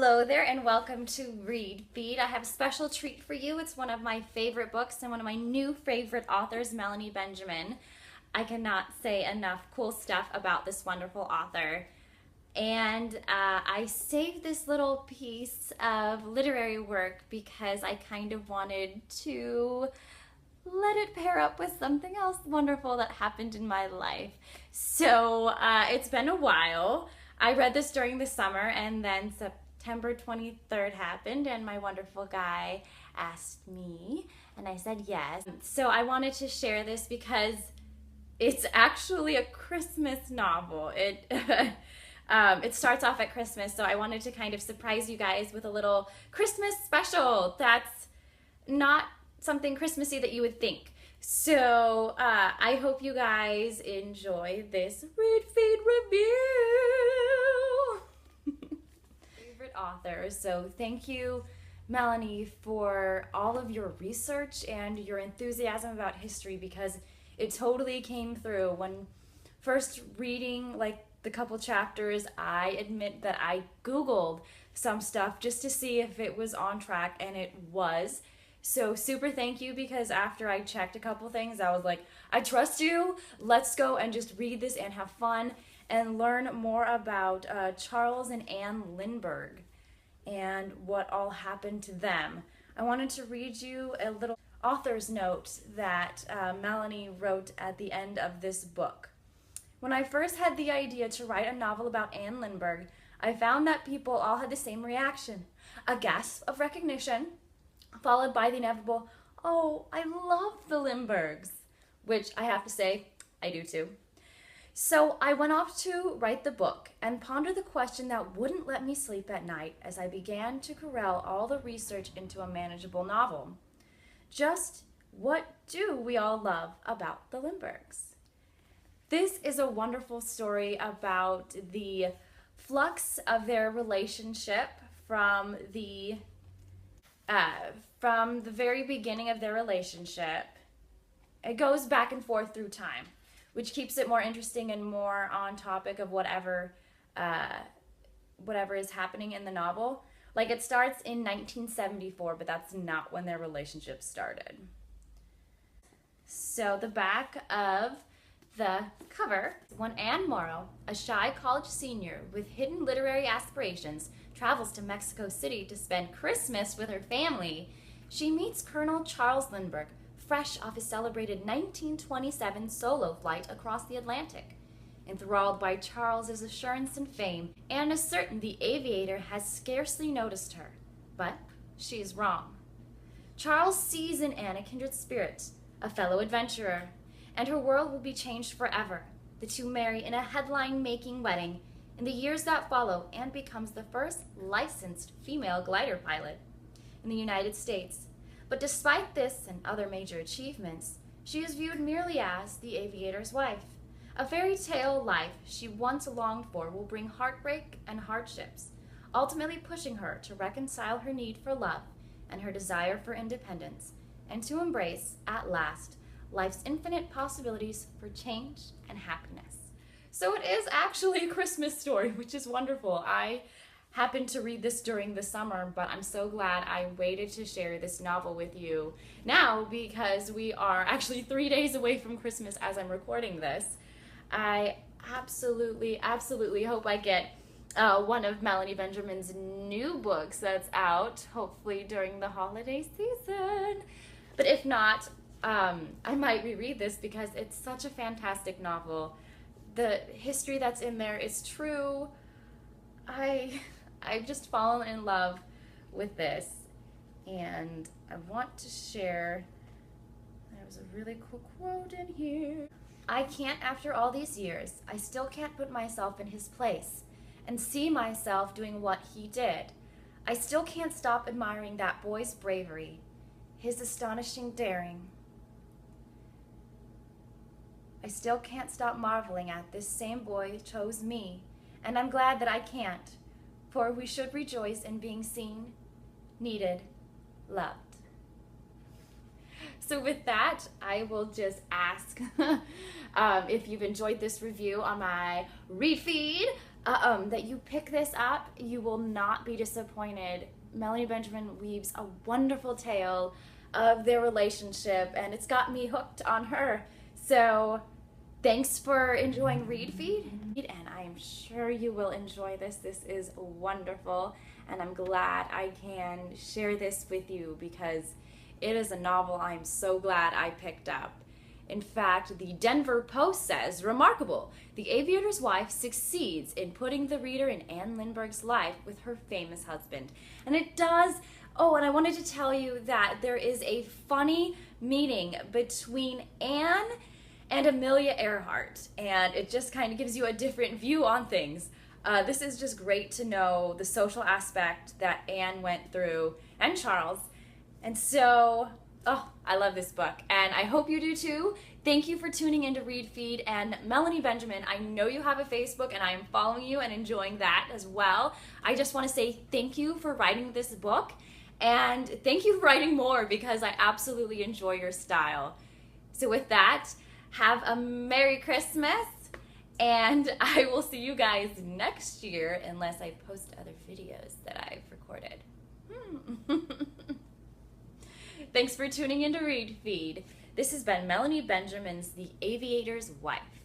Hello there and welcome to Read Feed. I have a special treat for you. It's one of my favorite books and one of my new favorite authors, Melanie Benjamin. I cannot say enough cool stuff about this wonderful author. And I saved this little piece of literary work because I kind of wanted to let it pair up with something else wonderful that happened in my life. So it's been a while. I read this during the summer, and then September 23rd happened, and my wonderful guy asked me, and I said yes. So I wanted to share this because it's actually a Christmas novel. It starts off at Christmas, so I wanted to kind of surprise you guys with a little Christmas special that's not something Christmassy that you would think. So I hope you guys enjoy this Read Feed review. Favorite author. So thank you, Melanie, for all of your research and your enthusiasm about history, because it totally came through. When first reading like the couple chapters, I admit that I Googled some stuff just to see if it was on track, and it was. So super thank you, because after I checked a couple things, I was like, I trust you. Let's go and just read this and have fun and learn more about Charles and Anne Lindbergh and what all happened to them. I wanted to read you a little author's note that Melanie wrote at the end of this book. When I first had the idea to write a novel about Anne Lindbergh, I found that people all had the same reaction: a gasp of recognition, followed by the inevitable, "Oh, I love the Lindberghs," which I have to say, I do too. So I went off to write the book and ponder the question that wouldn't let me sleep at night as I began to corral all the research into a manageable novel. Just what do we all love about the Lindberghs? This is a wonderful story about the flux of their relationship from the very beginning of their relationship. It goes back and forth through time, which keeps it more interesting and more on topic of whatever is happening in the novel. Like, it starts in 1974, but that's not when their relationship started. So the back of the cover: when Anne Morrow, a shy college senior with hidden literary aspirations, travels to Mexico City to spend Christmas with her family, she meets Colonel Charles Lindbergh, fresh off his celebrated 1927 solo flight across the Atlantic. Enthralled by Charles's assurance and fame, Anne is certain the Aviator has scarcely noticed her. But she is wrong. Charles sees in Anne a kindred spirit, a fellow adventurer, and her world will be changed forever. The two marry in a headline-making wedding. In the years that follow, Anne becomes the first licensed female glider pilot in the United States. But despite this and other major achievements, she is viewed merely as the Aviator's wife. A fairy tale life she once longed for will bring heartbreak and hardships, ultimately pushing her to reconcile her need for love and her desire for independence, and to embrace, at last, life's infinite possibilities for change and happiness. So it is actually a Christmas story, which is wonderful. I happened to read this during the summer, but I'm so glad I waited to share this novel with you now, because we are actually 3 days away from Christmas as I'm recording this. I absolutely hope I get one of Melanie Benjamin's new books that's out, hopefully during the holiday season. But if not, I might reread this because it's such a fantastic novel. The history that's in there is true. I've just fallen in love with this, and I want to share. There's a really cool quote in here. I can't, after all these years, I still can't put myself in his place and see myself doing what he did. I still can't stop admiring that boy's bravery, his astonishing daring. I still can't stop marveling at this same boy chose me, and I'm glad that I can't, for we should rejoice in being seen, needed, loved. So with that, I will just ask if you've enjoyed this review on my Read Feed. that you pick this up. You will not be disappointed. Melanie Benjamin weaves a wonderful tale of their relationship, and it's got me hooked on her. So thanks for enjoying Read Feed, and I am sure you will enjoy this. This is wonderful, and I'm glad I can share this with you because it is a novel I'm so glad I picked up. In fact, the Denver Post says, remarkable, the aviator's wife succeeds in putting the reader in Anne Lindbergh's life with her famous husband. And it does. Oh, and I wanted to tell you that there is a funny meeting between Anne and Amelia Earhart, and it just kind of gives you a different view on things. This is just great to know the social aspect that Anne went through, and Charles. And so, oh, I love this book, and I hope you do too. Thank you for tuning in to Read Feed, and Melanie Benjamin, I know you have a Facebook, and I am following you and enjoying that as well. I just want to say thank you for writing this book, and thank you for writing more because I absolutely enjoy your style. So with that, have a Merry Christmas, and I will see you guys next year unless I post other videos that I've recorded. Thanks for tuning in to Read Feed. This has been Melanie Benjamin's The Aviator's Wife.